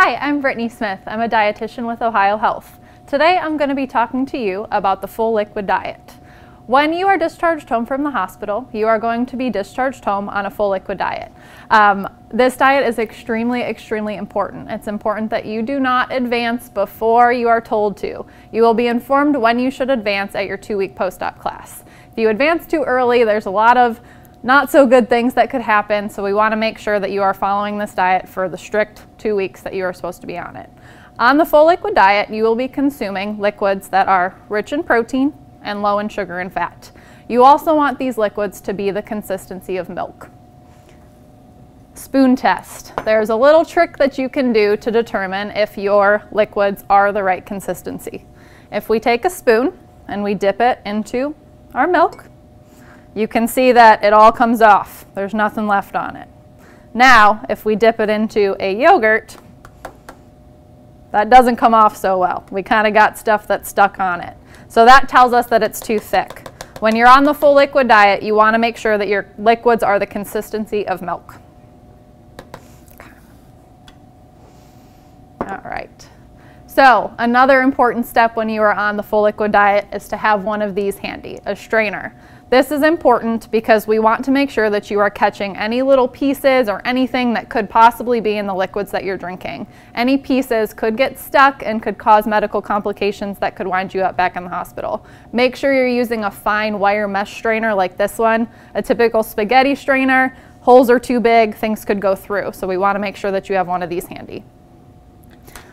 Hi, I'm Brittany Smith. I'm a dietitian with Ohio Health. Today I'm going to be talking to you about the full liquid diet. When you are discharged home from the hospital, you are going to be discharged home on a full liquid diet. This diet is extremely important. It's important that you do not advance before you are told to. You will be informed when you should advance at your 2-week post-op class. If you advance too early, there's a lot of not so good things that could happen, so we want to make sure that you are following this diet for the strict 2 weeks that you are supposed to be on it. On the full liquid diet, you will be consuming liquids that are rich in protein and low in sugar and fat. You also want these liquids to be the consistency of milk. Spoon test. There's a little trick that you can do to determine if your liquids are the right consistency. If we take a spoon and we dip it into our milk, you can see that it all comes off. There's nothing left on it. Now, if we dip it into a yogurt, that doesn't come off so well. We kind of got stuff that's stuck on it. So that tells us that it's too thick. When you're on the full liquid diet, you want to make sure that your liquids are the consistency of milk. Okay. All right. So another important step when you are on the full liquid diet is to have one of these handy, a strainer. This is important because we want to make sure that you are catching any little pieces or anything that could possibly be in the liquids that you're drinking. Any pieces could get stuck and could cause medical complications that could wind you up back in the hospital. Make sure you're using a fine wire mesh strainer like this one. A typical spaghetti strainer, holes are too big, things could go through. So we want to make sure that you have one of these handy.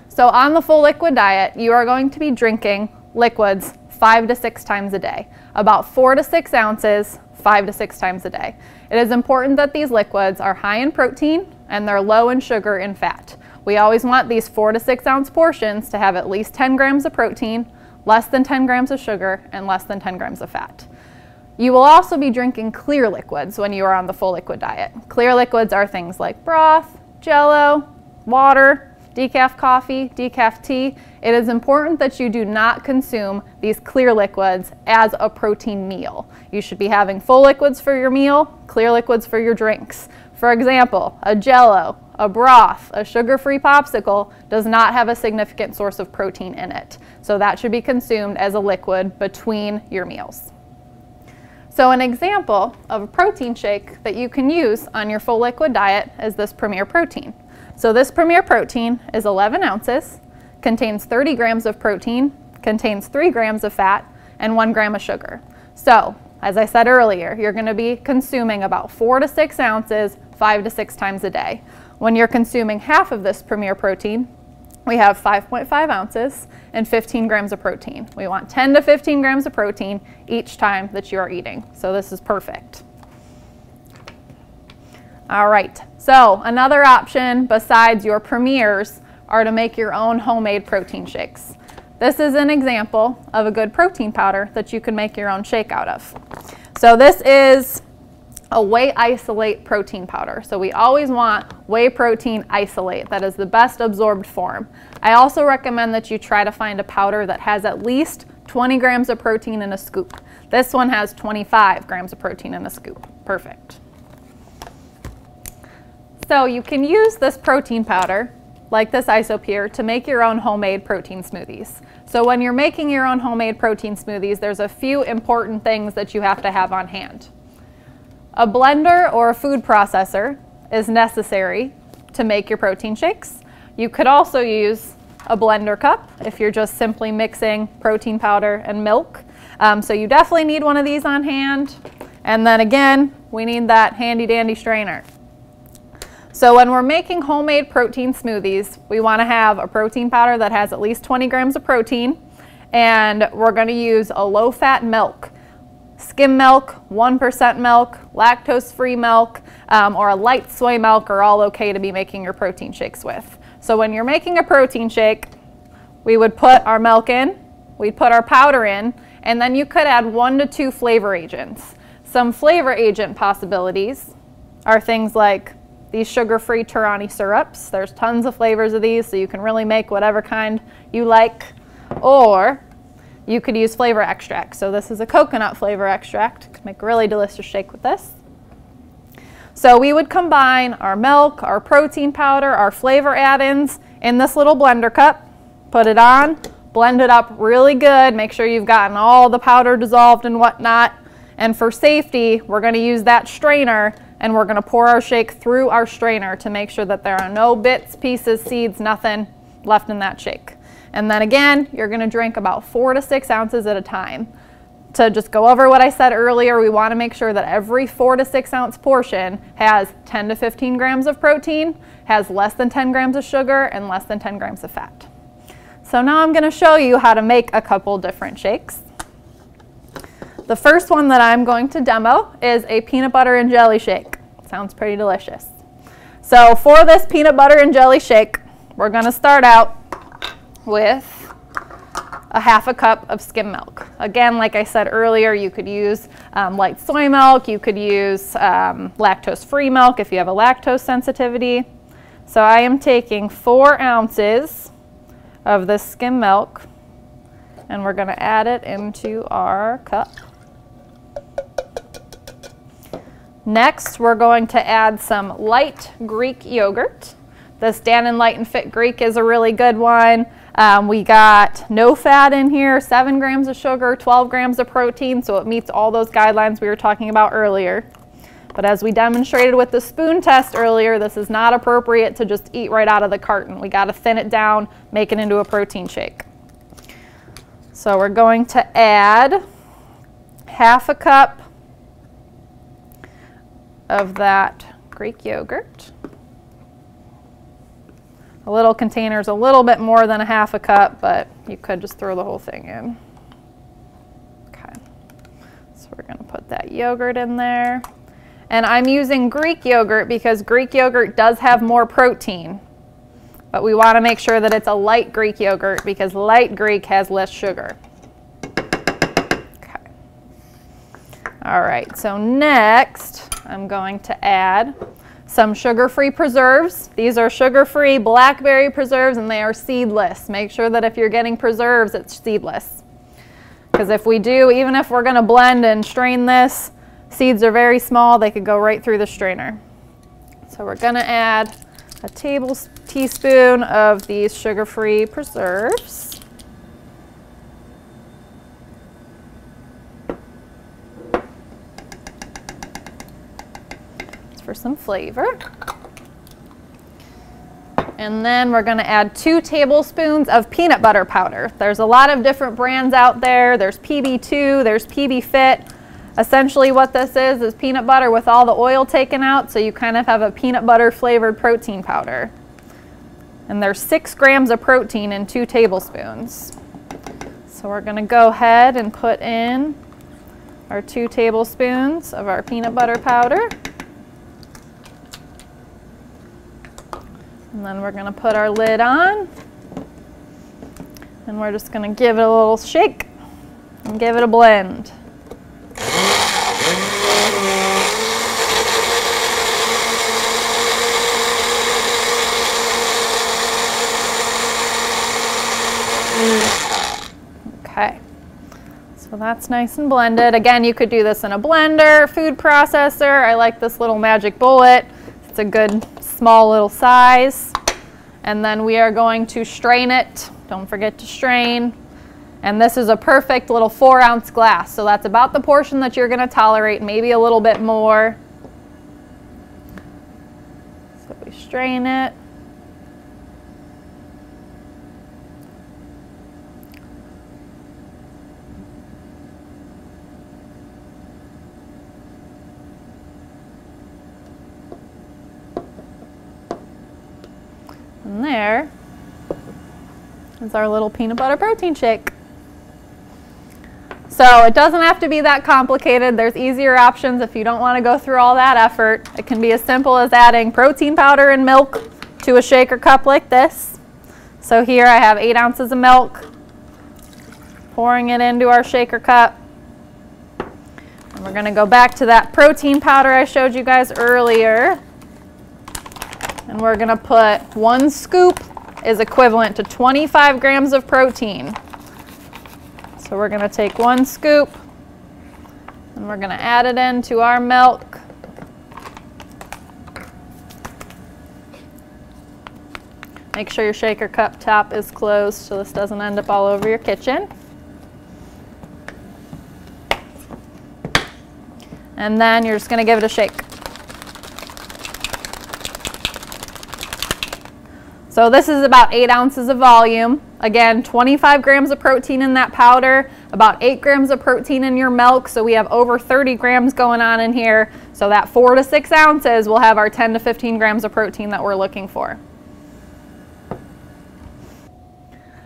So on the full liquid diet, you are going to be drinking liquids 5 to 6 times a day, about 4 to 6 ounces, 5 to 6 times a day. It is important that these liquids are high in protein and they're low in sugar and fat. We always want these 4 to 6 ounce portions to have at least 10 grams of protein, less than 10 grams of sugar, and less than 10 grams of fat. You will also be drinking clear liquids when you are on the full liquid diet. Clear liquids are things like broth, jello, water, decaf coffee, decaf tea. It is important that you do not consume these clear liquids as a protein meal. You should be having full liquids for your meal, clear liquids for your drinks. For example, a jello, a broth, a sugar-free popsicle does not have a significant source of protein in it. So that should be consumed as a liquid between your meals. So an example of a protein shake that you can use on your full liquid diet is this Premier Protein. So this Premier Protein is 11 ounces, contains 30 grams of protein, contains 3 grams of fat, and 1 gram of sugar. So, as I said earlier, you're going to be consuming about 4 to 6 ounces 5 to 6 times a day. When you're consuming half of this Premier Protein, we have 5.5 ounces and 15 grams of protein. We want 10 to 15 grams of protein each time that you are eating. So this is perfect. All right, so another option besides your Premiers are to make your own homemade protein shakes. This is an example of a good protein powder that you can make your own shake out of. So this is a whey isolate protein powder. So we always want whey protein isolate. That is the best absorbed form. I also recommend that you try to find a powder that has at least 20 grams of protein in a scoop. This one has 25 grams of protein in a scoop. Perfect. So you can use this protein powder, like this Isopure, to make your own homemade protein smoothies. So when you're making your own homemade protein smoothies, there's a few important things that you have to have on hand. A blender or a food processor is necessary to make your protein shakes. You could also use a blender cup if you're just simply mixing protein powder and milk. So you definitely need one of these on hand. And then again, we need that handy dandy strainer. So when we're making homemade protein smoothies, we want to have a protein powder that has at least 20 grams of protein, and we're going to use a low-fat milk. Skim milk, 1% milk, lactose-free milk, or a light soy milk are all okay to be making your protein shakes with. So when you're making a protein shake, we would put our milk in, we'd put our powder in, and then you could add 1 to 2 flavor agents. Some flavor agent possibilities are things like these sugar-free Turani syrups. There's tons of flavors of these, so you can really make whatever kind you like. Or you could use flavor extract. So this is a coconut flavor extract. You can make a really delicious shake with this. So we would combine our milk, our protein powder, our flavor add-ins in this little blender cup, put it on, blend it up really good, make sure you've gotten all the powder dissolved and whatnot. And for safety, we're going to use that strainer and we're going to pour our shake through our strainer to make sure that there are no bits, pieces, seeds, nothing left in that shake. And then again, you're going to drink about 4 to 6 ounces at a time. To just go over what I said earlier, we want to make sure that every 4 to 6 ounce portion has 10 to 15 grams of protein, has less than 10 grams of sugar, and less than 10 grams of fat. So now I'm going to show you how to make a couple different shakes. The first one that I'm going to demo is a peanut butter and jelly shake. Sounds pretty delicious. So for this peanut butter and jelly shake, we're going to start out with a 1/2 cup of skim milk. Again, like I said earlier, you could use light soy milk, you could use lactose-free milk if you have a lactose sensitivity. So I am taking 4 ounces of this skim milk and we're going to add it into our cup. Next, we're going to add some light Greek yogurt. This Dannon Light and Fit Greek is a really good one. We got no fat in here, 7 grams of sugar, 12 grams of protein, so it meets all those guidelines we were talking about earlier. But as we demonstrated with the spoon test earlier, this is not appropriate to just eat right out of the carton. We got to thin it down, make it into a protein shake. So we're going to add 1/2 cup of that Greek yogurt. A little container is a little bit more than 1/2 cup, but you could just throw the whole thing in. Okay, so we're going to put that yogurt in there. And I'm using Greek yogurt because Greek yogurt does have more protein, but we want to make sure that it's a light Greek yogurt because light Greek has less sugar. Okay. All right, so next I'm going to add some sugar-free preserves. These are sugar-free blackberry preserves and they are seedless. Make sure that if you're getting preserves, it's seedless. Because if we do, even if we're going to blend and strain this, seeds are very small, they could go right through the strainer. So we're going to add a teaspoon of these sugar-free preserves. For some flavor. And then we're going to add 2 tablespoons of peanut butter powder. There's a lot of different brands out there. There's PB2, there's PB Fit. Essentially what this is peanut butter with all the oil taken out, so you kind of have a peanut butter flavored protein powder. And there's 6 grams of protein in 2 tablespoons. So we're going to go ahead and put in our 2 tablespoons of our peanut butter powder. And then we're going to put our lid on and we're just going to give it a little shake and give it a blend. Okay, so that's nice and blended. Again, you could do this in a blender, food processor. I like this little magic bullet. It's a good small little size. And then we are going to strain it. Don't forget to strain. And this is a perfect little 4-ounce glass. So that's about the portion that you're going to tolerate, maybe a little bit more. So we strain it. And there is our little peanut butter protein shake. So it doesn't have to be that complicated. There's easier options if you don't want to go through all that effort. It can be as simple as adding protein powder and milk to a shaker cup like this. So here I have 8 ounces of milk, pouring it into our shaker cup. And we're going to go back to that protein powder I showed you guys earlier. And we're going to put 1 scoop is equivalent to 25 grams of protein. So we're going to take 1 scoop and we're going to add it into our milk. Make sure your shaker cup top is closed so this doesn't end up all over your kitchen. And then you're just going to give it a shake. So this is about 8 ounces of volume. Again, 25 grams of protein in that powder, about 8 grams of protein in your milk, so we have over 30 grams going on in here. So that 4 to 6 ounces will have our 10 to 15 grams of protein that we're looking for.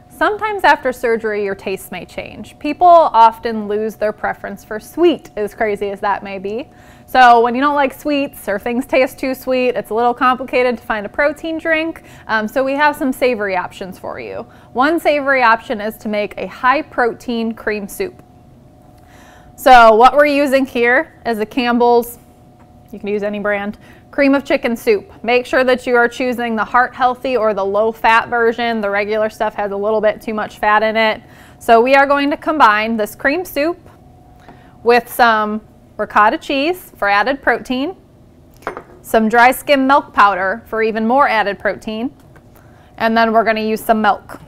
Sometimes after surgery, your taste may change. People often lose their preference for sweet, as crazy as that may be. So when you don't like sweets or things taste too sweet, it's a little complicated to find a protein drink. So we have some savory options for you. One savory option is to make a high protein cream soup. So what we're using here is a Campbell's, you can use any brand, cream of chicken soup. Make sure that you are choosing the heart healthy or the low fat version. The regular stuff has a little bit too much fat in it. So we are going to combine this cream soup with some ricotta cheese for added protein, some dry skim milk powder for even more added protein, and then we're going to use some milk.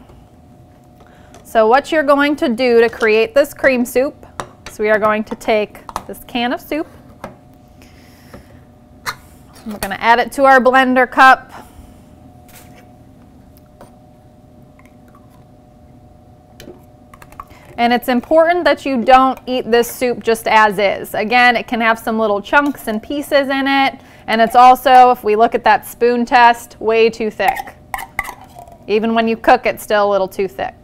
So what you're going to do to create this cream soup, so we are going to take this can of soup, we're going to add it to our blender cup. And it's important that you don't eat this soup just as is. Again, it can have some little chunks and pieces in it. And it's also, if we look at that spoon test, way too thick. Even when you cook it, still a little too thick.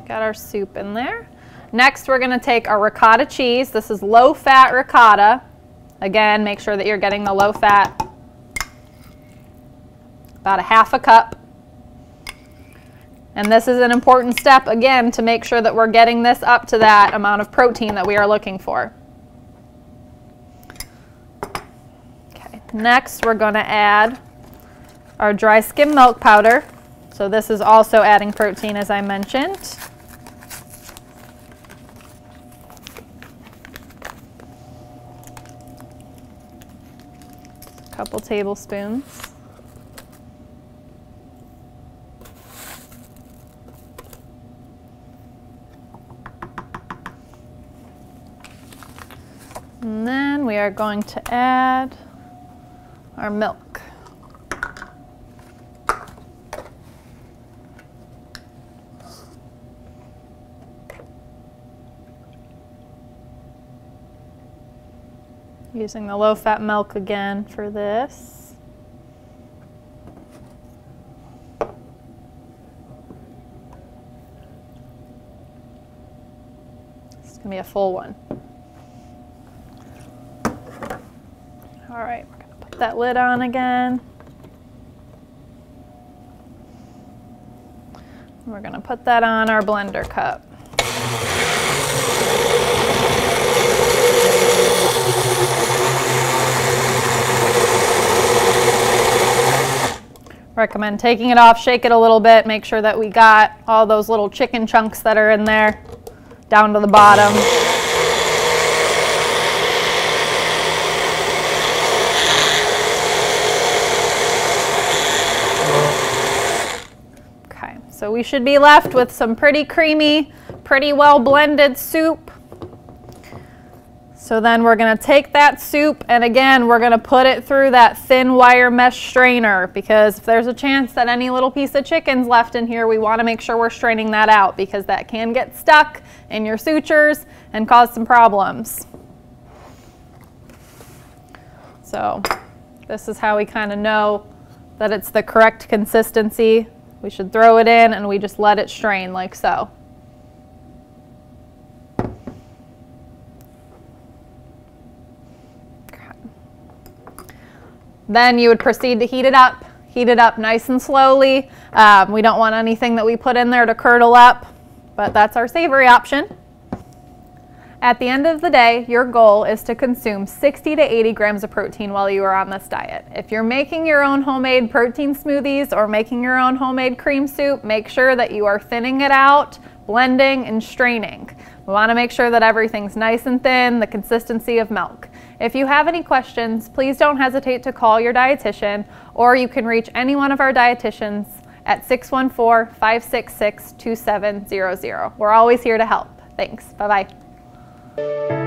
Got our soup in there. Next, we're going to take our ricotta cheese. This is low-fat ricotta. Again, make sure that you're getting the low-fat. About a half a cup. And this is an important step, again, to make sure that we're getting this up to that amount of protein that we are looking for. Okay. Next, we're going to add our dry skim milk powder. So this is also adding protein, as I mentioned. Couple tablespoons. And then we are going to add our milk. Using the low-fat milk again for this. This is going to be a full one. All right, we're going to put that lid on again. We're going to put that on our blender cup. Recommend taking it off, shake it a little bit, make sure that we got all those little chicken chunks that are in there down to the bottom. Okay, so we should be left with some pretty creamy, pretty well blended soup. So then we're going to take that soup and again we're going to put it through that thin wire mesh strainer, because if there's a chance that any little piece of chicken's left in here, we want to make sure we're straining that out, because that can get stuck in your sutures and cause some problems. So this is how we kind of know that it's the correct consistency. We should throw it in and we just let it strain like so. Then you would proceed to heat it up nice and slowly. We don't want anything that we put in there to curdle up, but that's our savory option. At the end of the day, your goal is to consume 60 to 80 grams of protein while you are on this diet. If you're making your own homemade protein smoothies or making your own homemade cream soup, make sure that you are thinning it out, blending, and straining. We want to make sure that everything's nice and thin, the consistency of milk. If you have any questions, please don't hesitate to call your dietitian, or you can reach any one of our dietitians at 614-566-2700. We're always here to help. Thanks. Bye-bye.